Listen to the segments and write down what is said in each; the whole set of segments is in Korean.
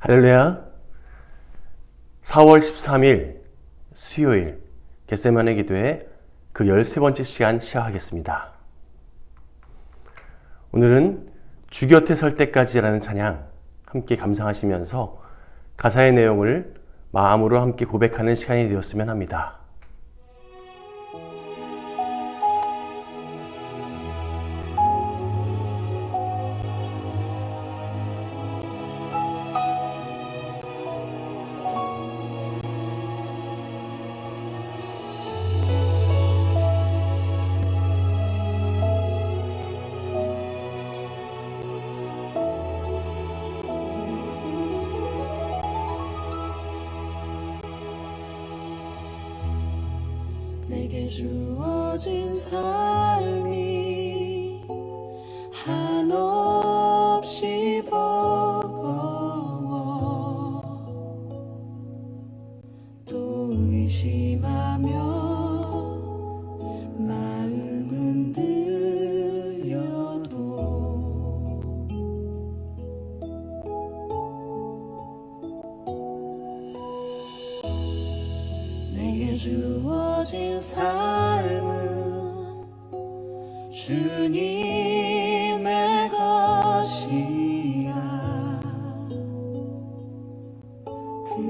할렐루야. 4월 13일 수요일 겟세마네 기도회 그 13번째 시간 시작하겠습니다. 오늘은 주 곁에 설 때까지라는 찬양 함께 감상하시면서 가사의 내용을 마음으로 함께 고백하는 시간이 되었으면 합니다. 내게 주어진 삶이 한없이 버거워 또 의심하며 마음은 들려도 내게 주어진 삶은 주님의 것이야. 그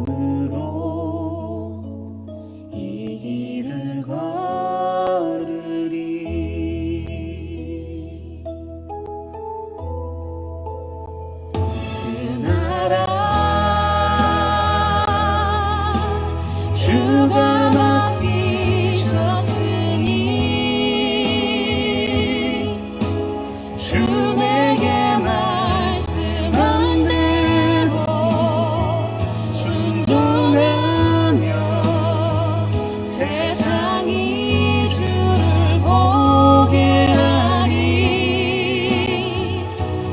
믿음으로 이 길을 걸으리. 그 나라 주가 맡기셨으니 주 내게 말씀한 대로 순종하며 세상이 주를 보게 하리.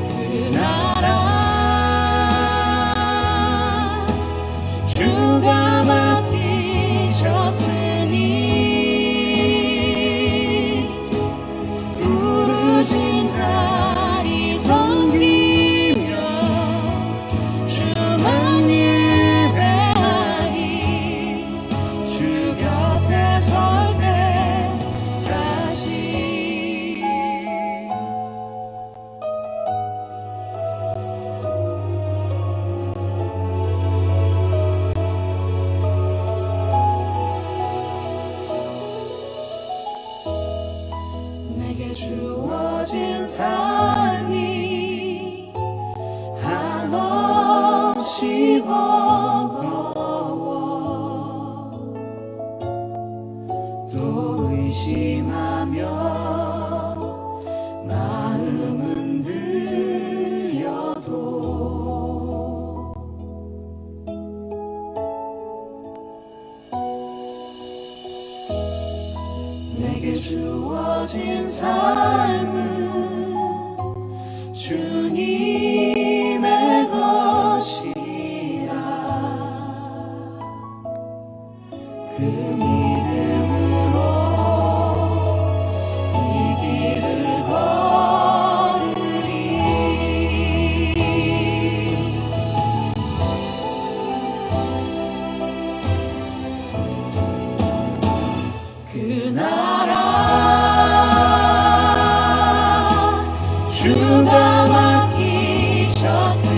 그 나라 주가 맡기셨으니 부르신 자리 섬기며 주만 예배하리. 주 곁에 설 때까지. 내게 주어진 삶이 한없이 버거워 또 의심하며 마음은 들려도 내게 주어진 삶은 주님의 것이라. 그 믿음으로 이 길을 걸으리. 그 나라 주가 맡기셨으니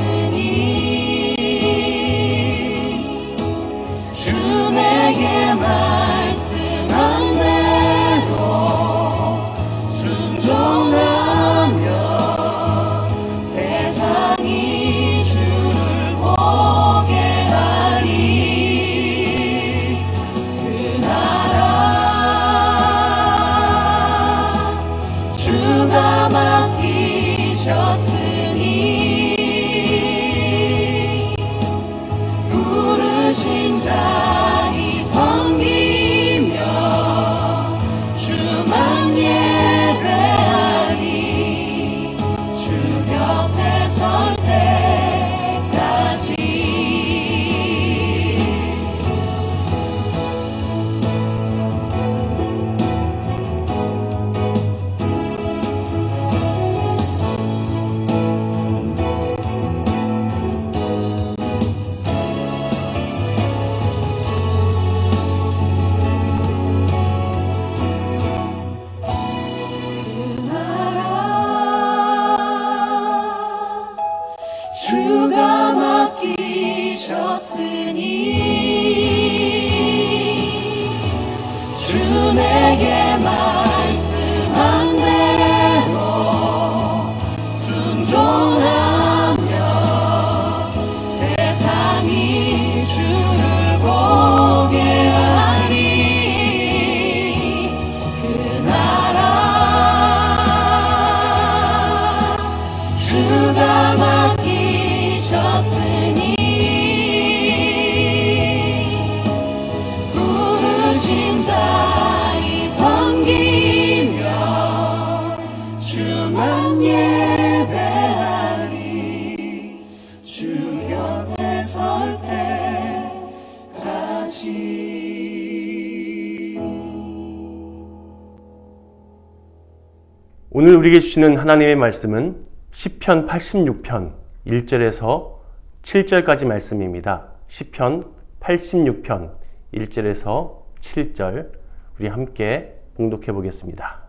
오늘 우리에게 주시는 하나님의 말씀은 시편 86편 1절에서 7절까지 말씀입니다. 시편 86편 1절에서 7절 우리 함께 봉독해 보겠습니다.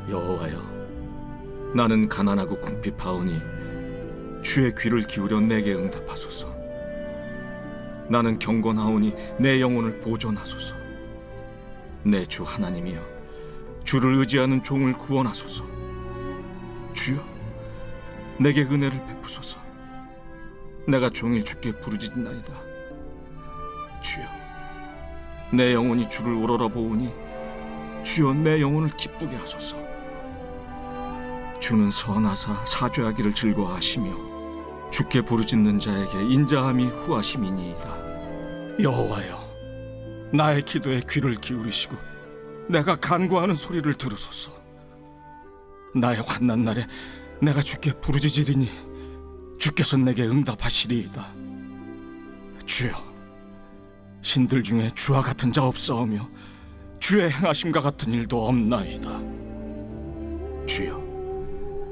여호와여, 나는 가난하고 궁핍하오니 주의 귀를 기울여 내게 응답하소서. 나는 경건하오니 내 영혼을 보존하소서. 내 주 하나님이여, 주를 의지하는 종을 구원하소서. 주여, 내게 은혜를 베푸소서. 내가 종일 주께 부르짖나이다. 주여, 내 영혼이 주를 우러러보오니 주여, 내 영혼을 기쁘게 하소서. 주는 선하사 사죄하기를 즐거워하시며 주께 부르짖는 자에게 인자함이 후하심이니이다. 여호와여, 나의 기도에 귀를 기울이시고 내가 간구하는 소리를 들으소서. 나의 환난 날에 내가 주께 부르짖으리니 주께서 내게 응답하시리이다. 주여, 신들 중에 주와 같은 자 없사오며 주의 행하심과 같은 일도 없나이다. 주여,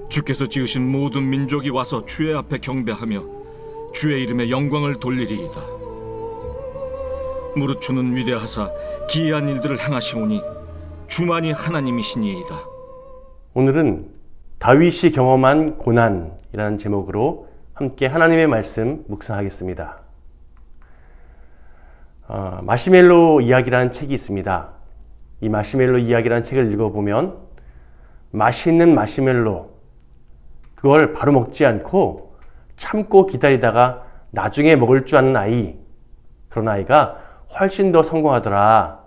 주께서 지으신 모든 민족이 와서 주의 앞에 경배하며 주의 이름에 영광을 돌리리이다. 무릇 주는 위대하사 기이한 일들을 행하시오니 주만이 하나님이시니이다. 오늘은 다윗이 경험한 고난이라는 제목으로 함께 하나님의 말씀 묵상하겠습니다. 마시멜로 이야기라는 책이 있습니다. 이 마시멜로 이야기라는 책을 읽어보면 맛있는 마시멜로, 그걸 바로 먹지 않고 참고 기다리다가 나중에 먹을 줄 아는 아이, 그런 아이가 훨씬 더 성공하더라.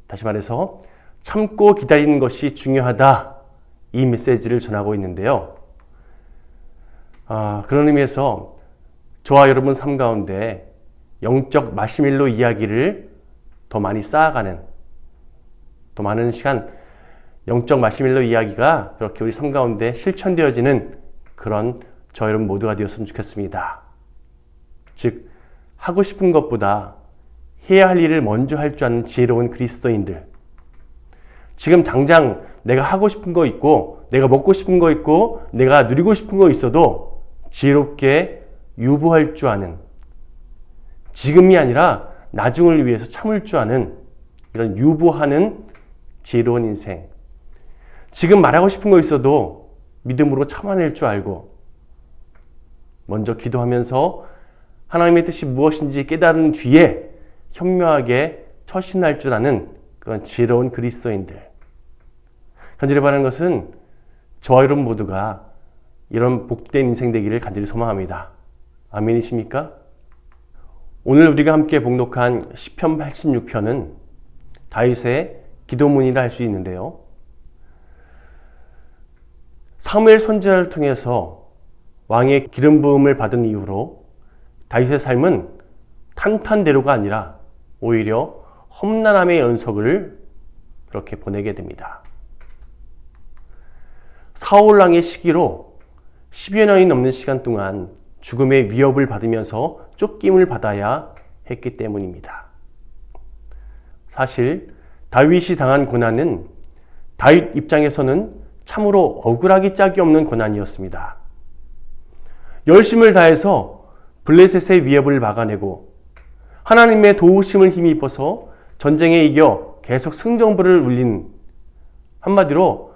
다시 말해서 참고 기다리는 것이 중요하다, 이 메시지를 전하고 있는데요. 그런 의미에서 저와 여러분 삶 가운데 영적 마시멜로 이야기를 더 많이 쌓아가는, 더 많은 시간 영적 마시멜로 이야기가 그렇게 우리 삶 가운데 실천되어지는 그런 저 여러분 모두가 되었으면 좋겠습니다. 즉, 하고 싶은 것보다 해야 할 일을 먼저 할 줄 아는 지혜로운 그리스도인들, 지금 당장 내가 하고 싶은 거 있고 내가 먹고 싶은 거 있고 내가 누리고 싶은 거 있어도 지혜롭게 유보할 줄 아는, 지금이 아니라 나중을 위해서 참을 줄 아는 이런 유보하는 지혜로운 인생, 지금 말하고 싶은 거 있어도 믿음으로 참아낼 줄 알고 먼저 기도하면서 하나님의 뜻이 무엇인지 깨달은 뒤에 현명하게 처신할 줄 아는 그런 지혜로운 그리스도인들, 간절히 바라는 것은 저와 여러분 모두가 이런 복된 인생 되기를 간절히 소망합니다. 아멘이십니까? 오늘 우리가 함께 봉독한 시편 86편은 다윗의 기도문이라 할 수 있는데요. 사무엘 선지자를 통해서 왕의 기름 부음을 받은 이후로 다윗의 삶은 탄탄대로가 아니라 오히려 험난함의 연속을 그렇게 보내게 됩니다. 사울 왕의 시기로 10여 년이 넘는 시간 동안 죽음의 위협을 받으면서 쫓김을 받아야 했기 때문입니다. 사실 다윗이 당한 고난은 다윗 입장에서는 참으로 억울하기 짝이 없는 고난이었습니다. 열심을 다해서 블레셋의 위협을 막아내고 하나님의 도우심을 힘입어서 전쟁에 이겨 계속 승전보를 울린, 한마디로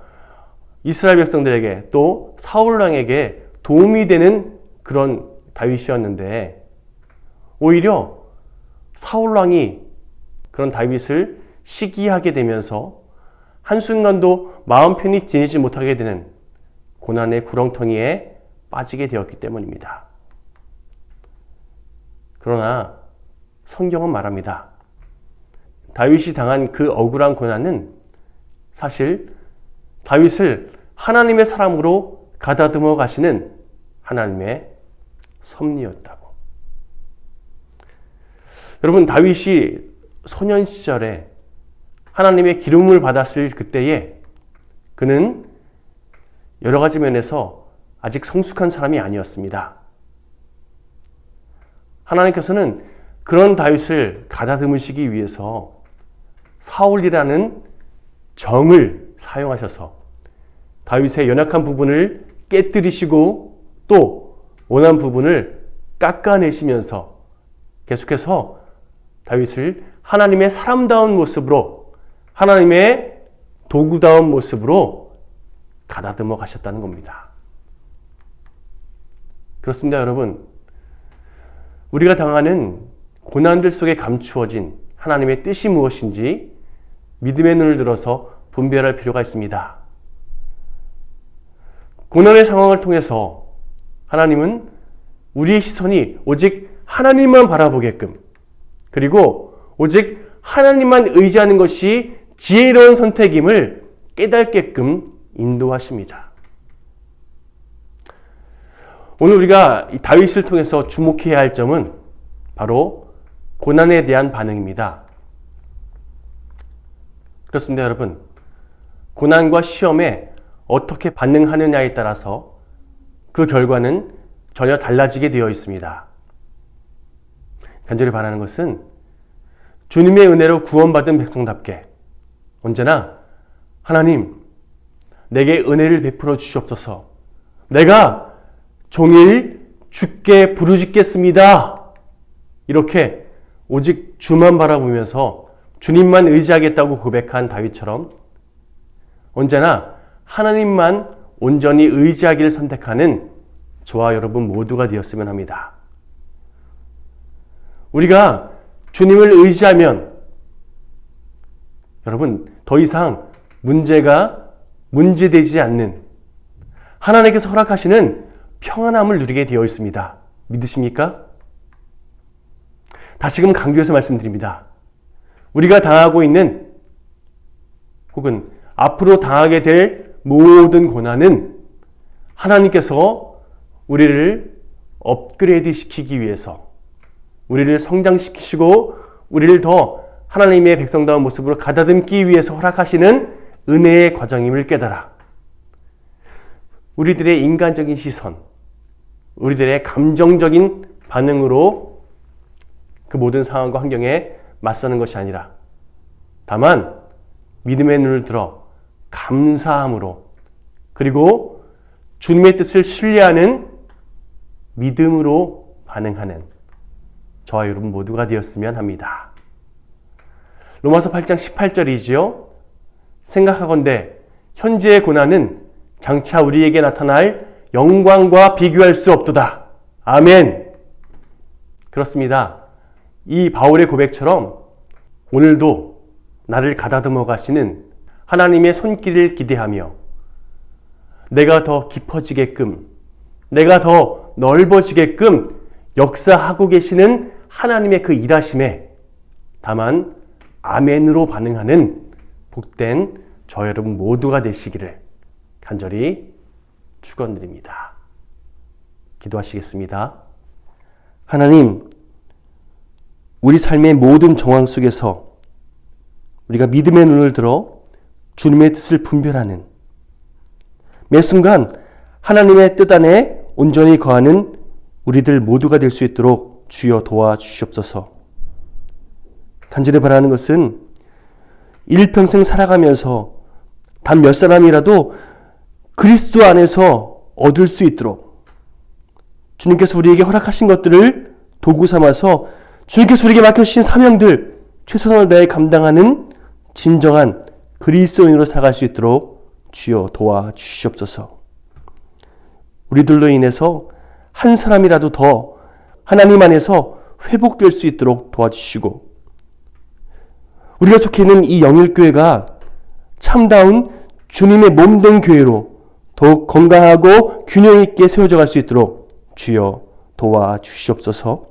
이스라엘 백성들에게 또 사울 왕에게 도움이 되는 그런 다윗이었는데, 오히려 사울 왕이 그런 다윗을 시기하게 되면서 한순간도 마음 편히 지내지 못하게 되는 고난의 구렁텅이에 빠지게 되었기 때문입니다. 그러나 성경은 말합니다. 다윗이 당한 그 억울한 고난은 사실 다윗을 하나님의 사람으로 가다듬어 가시는 하나님의 섭리였다고. 여러분, 다윗이 소년 시절에 하나님의 기름을 받았을 그때에 그는 여러 가지 면에서 아직 성숙한 사람이 아니었습니다. 하나님께서는 그런 다윗을 가다듬으시기 위해서 사울이라는 정을 사용하셔서 다윗의 연약한 부분을 깨뜨리시고 또 원한 부분을 깎아내시면서 계속해서 다윗을 하나님의 사람다운 모습으로, 하나님의 도구다운 모습으로 가다듬어 가셨다는 겁니다. 그렇습니다, 여러분. 우리가 당하는 고난들 속에 감추어진 하나님의 뜻이 무엇인지 믿음의 눈을 들어서 분별할 필요가 있습니다. 고난의 상황을 통해서 하나님은 우리의 시선이 오직 하나님만 바라보게끔, 그리고 오직 하나님만 의지하는 것이 지혜로운 선택임을 깨닫게끔 인도하십니다. 오늘 우리가 이 다윗을 통해서 주목해야 할 점은 바로 고난에 대한 반응입니다. 그렇습니다, 여러분. 고난과 시험에 어떻게 반응하느냐에 따라서 그 결과는 전혀 달라지게 되어 있습니다. 간절히 바라는 것은 주님의 은혜로 구원받은 백성답게 언제나 하나님, 내게 은혜를 베풀어 주시옵소서. 내가 종일 주께 부르짖겠습니다. 이렇게 오직 주만 바라보면서 주님만 의지하겠다고 고백한 다윗처럼 언제나 하나님만 온전히 의지하기를 선택하는 저와 여러분 모두가 되었으면 합니다. 우리가 주님을 의지하면 여러분 더 이상 문제가 문제되지 않는 하나님께서 허락하시는 평안함을 누리게 되어 있습니다. 믿으십니까? 다시금 강조해서 말씀드립니다. 우리가 당하고 있는 혹은 앞으로 당하게 될 모든 고난은 하나님께서 우리를 업그레이드 시키기 위해서, 우리를 성장시키시고 우리를 더 하나님의 백성다운 모습으로 가다듬기 위해서 허락하시는 은혜의 과정임을 깨달아 우리들의 인간적인 시선, 우리들의 감정적인 반응으로 그 모든 상황과 환경에 맞서는 것이 아니라 다만 믿음의 눈을 들어 감사함으로, 그리고 주님의 뜻을 신뢰하는 믿음으로 반응하는 저와 여러분 모두가 되었으면 합니다. 로마서 8장 18절이지요. 생각하건대 현재의 고난은 장차 우리에게 나타날 영광과 비교할 수 없도다. 아멘. 그렇습니다. 이 바울의 고백처럼 오늘도 나를 가다듬어 가시는 하나님의 손길을 기대하며 내가 더 깊어지게끔, 내가 더 넓어지게끔 역사하고 계시는 하나님의 그 일하심에 다만 아멘으로 반응하는 복된 저 여러분 모두가 되시기를 간절히 축원드립니다. 기도하시겠습니다. 하나님, 우리 삶의 모든 정황 속에서 우리가 믿음의 눈을 들어 주님의 뜻을 분별하는, 매 순간 하나님의 뜻 안에 온전히 거하는 우리들 모두가 될 수 있도록 주여 도와주시옵소서. 간절히 바라는 것은 일평생 살아가면서 단 몇 사람이라도 그리스도 안에서 얻을 수 있도록 주님께서 우리에게 허락하신 것들을 도구 삼아서 주님께서 우리에게 맡겨주신 사명들 최선을 다해 감당하는 진정한 그리스도인으로 살아갈 수 있도록 주여 도와주시옵소서. 우리들로 인해서 한 사람이라도 더 하나님 안에서 회복될 수 있도록 도와주시고, 우리가 속해 있는 이 영일교회가 참다운 주님의 몸된 교회로 더욱 건강하고 균형 있게 세워져 갈 수 있도록 주여 도와주시옵소서.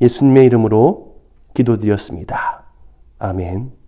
예수님의 이름으로 기도드렸습니다. 아멘.